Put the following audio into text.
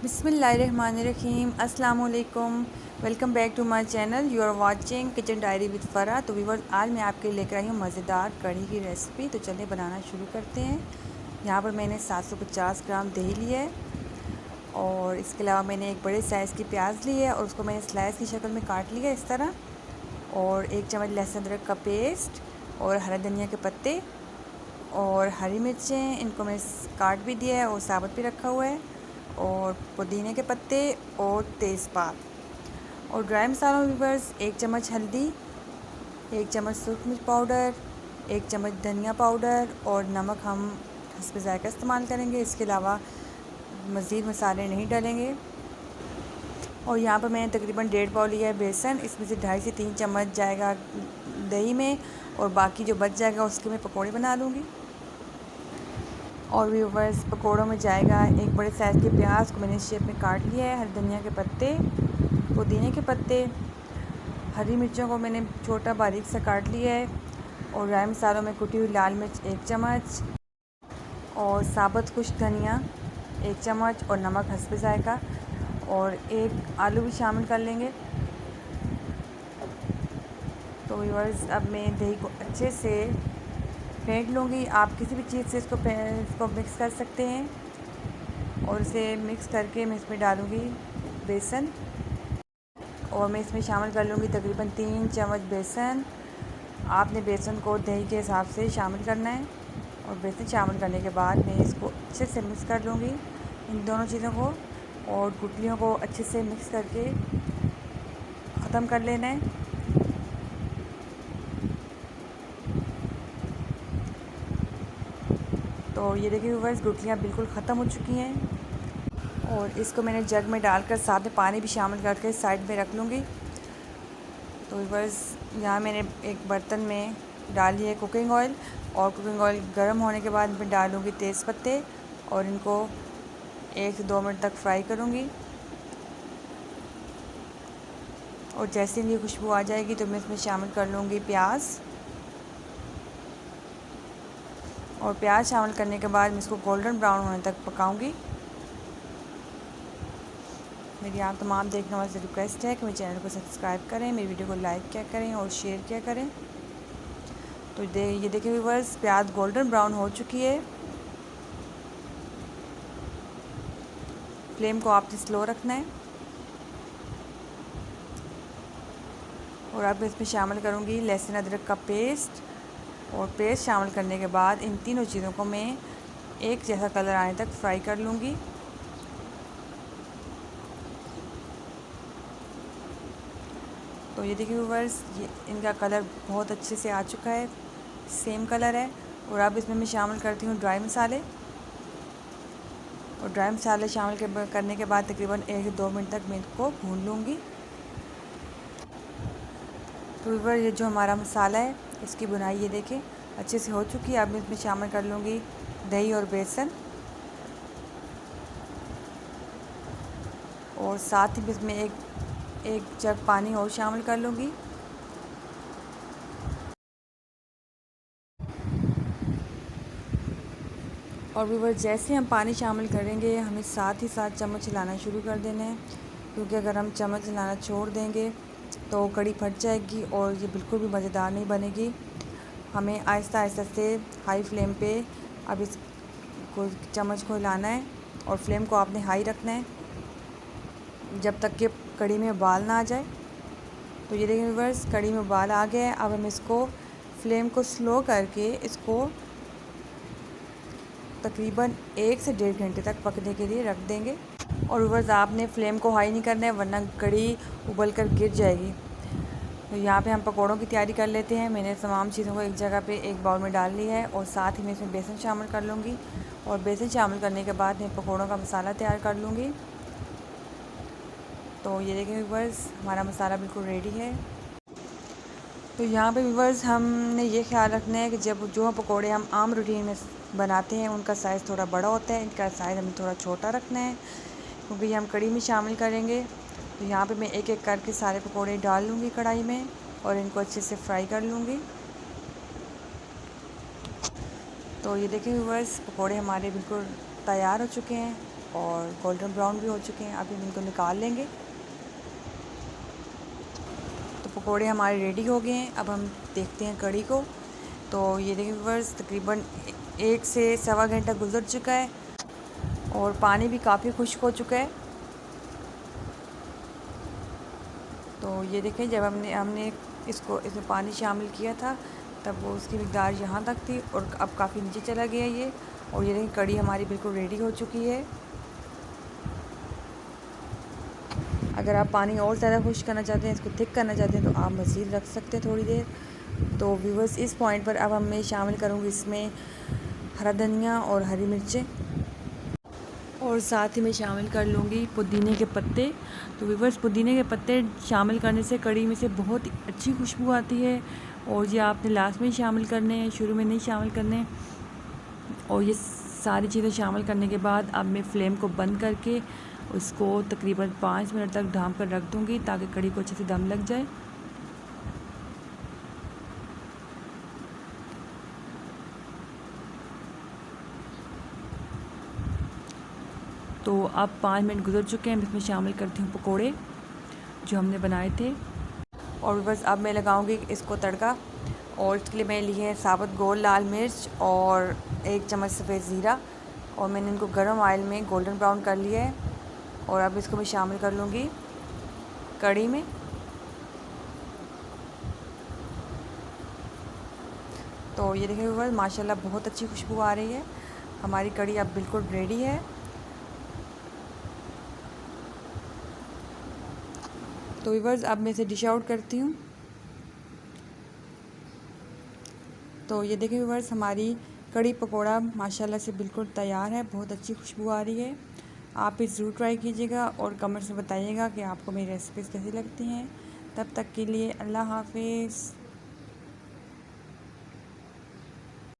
बिस्मिल्लाहिर्रहमानिर्रहीम अस्सलाम वालेकुम। Welcome back to my channel. You are watching kitchen diary with Farah. तो व्यूअर्स, आज मैं आपके लिए लेकर आई हूँ मज़ेदार कढ़ी की रेसिपी। तो चलिए बनाना शुरू करते हैं। यहाँ पर मैंने 750 ग्राम दही लिया है और इसके अलावा मैंने एक बड़े साइज़ की प्याज ली है और उसको मैंने स्लाइस की शक्ल में काट लिया इस तरह। और 1 चम्मच लहसुन अदरक का पेस्ट और हरा धनिया के पत्ते और हरी मिर्चें, इनको मैं काट भी दिया है और साबुत भी रखा हुआ है, और पुदीने के पत्ते और तेज़पात। और ड्राई मसालों में बस 1 चम्मच हल्दी, 1 चम्मच सूरख मिर्च पाउडर, 1 चम्मच धनिया पाउडर और नमक हम हस्ब ज़ायक़ा इस्तेमाल करेंगे। इसके अलावा मज़ीद मसाले नहीं डालेंगे। और यहाँ पर मैंने तकरीबन 1.5 पाव लिया है बेसन। इसमें से 2.5 से 3 चम्मच जाएगा दही में और बाकी जो बच जाएगा उसके मैं पकौड़े बना लूँगी। और व्यूअर्स, पकौड़ों में जाएगा एक बड़े साइज़ के प्याज को मैंने इस शेप में काट लिया है, हरी धनिया के पत्ते, पुदीने के पत्ते, हरी मिर्चों को मैंने छोटा बारीक सा काट लिया है, और ड्राई मसालों में कुटी हुई लाल मिर्च 1 चम्मच और साबुत खुश्क धनिया 1 चम्मच और नमक हस्ब ज़ायक़ा, और 1 आलू भी शामिल कर लेंगे। तो व्यूअर्स, अब मैं दही को अच्छे से फेंट लूँगी। आप किसी भी चीज़ से इसको मिक्स कर सकते हैं। और इसे मिक्स करके मैं इसमें डालूँगी बेसन, और मैं इसमें शामिल कर लूँगी तकरीबन 3 चम्मच बेसन। आपने बेसन को दही के हिसाब से शामिल करना है। और बेसन शामिल करने के बाद मैं इसको अच्छे से मिक्स कर लूँगी इन दोनों चीज़ों को, और गुठलियों को अच्छे से मिक्स करके ख़त्म कर लेना है। तो ये देखिए व्यूअर्स, गुठलियाँ बिल्कुल ख़त्म हो चुकी हैं। और इसको मैंने जग में डालकर साथ में पानी भी शामिल करके साइड में रख लूँगी। तो व्यूअर्स, यहाँ मैंने एक बर्तन में डाल लिया है कुकिंग ऑयल, और कुकिंग ऑयल गर्म होने के बाद मैं डालूँगी तेज़ पत्ते और इनको 1 से 2 मिनट तक फ्राई करूँगी। और जैसे ही खुशबू आ जाएगी तो मैं इसमें शामिल कर लूँगी प्याज। और प्याज शामिल करने के बाद मैं इसको गोल्डन ब्राउन होने तक पकाऊंगी। मेरी आप तमाम देखने वालों से रिक्वेस्ट है कि मेरे चैनल को सब्सक्राइब करें, मेरी वीडियो को लाइक क्या करें और शेयर क्या करें। तो ये देखिए व्यूअर्स, प्याज गोल्डन ब्राउन हो चुकी है। फ्लेम को आपने स्लो रखना है। और अब इसमें शामिल करूँगी लहसुन अदरक का पेस्ट, और पेस्ट शामिल करने के बाद इन तीनों चीज़ों को मैं एक जैसा कलर आने तक फ्राई कर लूँगी। तो ये देखिए व्यूअर्स, ये इनका कलर बहुत अच्छे से आ चुका है, सेम कलर है। और अब इसमें मैं शामिल करती हूँ ड्राई मसाले। और ड्राई मसाले शामिल करने के बाद तकरीबन 1 से 2 मिनट तक मैं इनको भून लूँगी। तो व्यूअर्स, ये जो हमारा मसाला है इसकी बुनाई ये देखें अच्छे से हो चुकी है। अब मैं इसमें शामिल कर लूँगी दही और बेसन, और साथ ही इसमें एक जग पानी और शामिल कर लूँगी। और व्यूअर्स, जैसे हम पानी शामिल करेंगे हमें साथ ही साथ चम्मच हिलाना शुरू कर देना है, क्योंकि अगर हम चम्मच हिलाना छोड़ देंगे तो कढ़ी फट जाएगी और ये बिल्कुल भी मज़ेदार नहीं बनेगी। हमें आहिस्ता आहिस्ता से हाई फ्लेम पे अब इस चम्मच को हिलाना है, और फ्लेम को आपने हाई रखना है जब तक कि कढ़ी में उबाल ना आ जाए। तो ये देखिए व्यूअर्स, कढ़ी में उबाल आ गया है। अब हम इसको फ्लेम को स्लो करके इसको तकरीबन 1 से 1.5 घंटे तक पकने के लिए रख देंगे। और व्यूअर्स, आपने फ्लेम को हाई नहीं करना है वरना कढ़ी उबल कर गिर जाएगी। तो यहाँ पे हम पकौड़ों की तैयारी कर लेते हैं। मैंने तमाम चीज़ों को एक जगह पे एक बाउल में डाल लिया है, और साथ ही मैं इसमें बेसन शामिल कर लूँगी। और बेसन शामिल करने के बाद मैं पकौड़ों का मसाला तैयार कर लूँगी। तो ये देखें व्यूअर्स, हमारा मसाला बिल्कुल रेडी है। तो यहाँ पे व्यूअर्स, हमने ये ख्याल रखना है कि जब जो पकौड़े हम आम रूटीन में बनाते हैं उनका साइज़ थोड़ा बड़ा होता है, इनका साइज़ हमें थोड़ा छोटा रखना है, क्योंकि ये हम कढ़ी में शामिल करेंगे। तो यहाँ पे मैं एक एक करके सारे पकौड़े डाल लूँगी कढ़ाई में, और इनको अच्छे से फ्राई कर लूँगी। तो ये देखें व्यूअर्स, पकौड़े हमारे बिल्कुल तैयार हो चुके हैं। और गोल्डन ब्राउन भी हो चुके हैं। अभी हम इनको निकाल लेंगे। तो पकोड़े हमारे रेडी हो गए हैं। अब हम देखते हैं कढ़ी को। तो ये देखिए व्यूअर्स, तकरीबन 1 से सवा घंटा गुजर चुका है और पानी भी काफ़ी खुश्क हो चुका है। तो ये देखें, जब हमने इसमें पानी शामिल किया था तब वो उसकी मिक़दार यहाँ तक थी और अब काफ़ी नीचे चला गया ये। और ये देखें, कढ़ी हमारी बिल्कुल रेडी हो चुकी है। अगर आप पानी और ज़्यादा खुश्क करना चाहते हैं, इसको थिक करना चाहते हैं, तो आप मज़ीद रख सकते हैं थोड़ी देर। तो व्यूअर्स, इस पॉइंट पर अब मैं शामिल करूँगी इसमें हरा धनिया और हरी मिर्चें, और साथ ही मैं शामिल कर लूँगी पुदीने के पत्ते। तो व्यूअर्स, पुदीने के पत्ते शामिल करने से कढ़ी में से बहुत ही अच्छी खुशबू आती है, और ये आपने लास्ट में ही शामिल करने हैं, शुरू में नहीं शामिल करने। और ये सारी चीज़ें शामिल करने के बाद अब मैं फ्लेम को बंद करके उसको तकरीबन 5 मिनट तक ढाँप कर रख दूँगी ताकि कढ़ी को अच्छे से दम लग जाए। तो अब 5 मिनट गुजर चुके हैं। इसमें शामिल करती हूँ पकोड़े जो हमने बनाए थे। और बस अब मैं लगाऊंगी इसको तड़का, और इसके लिए मैंने लिए हैं साबुत गोल लाल मिर्च और 1 चम्मच सफ़ेद ज़ीरा, और मैंने इनको गरम ऑयल में गोल्डन ब्राउन कर लिया है। और अब इसको मैं शामिल कर लूँगी कढ़ी में। तो ये देखिए व्यूअर्स, माशाल्लाह बहुत अच्छी खुशबू आ रही है। हमारी कढ़ी अब बिल्कुल रेडी है। तो व्यूअर्स, अब मैं इसे डिश आउट करती हूँ। तो ये देखिए व्यूअर्स, हमारी कढ़ी पकोड़ा माशाल्लाह से बिल्कुल तैयार है। बहुत अच्छी खुशबू आ रही है। आप इस ज़रूर ट्राई कीजिएगा और कमेंट्स में बताइएगा कि आपको मेरी रेसिपीज़ कैसी लगती हैं। तब तक के लिए अल्लाह हाफ़िज़।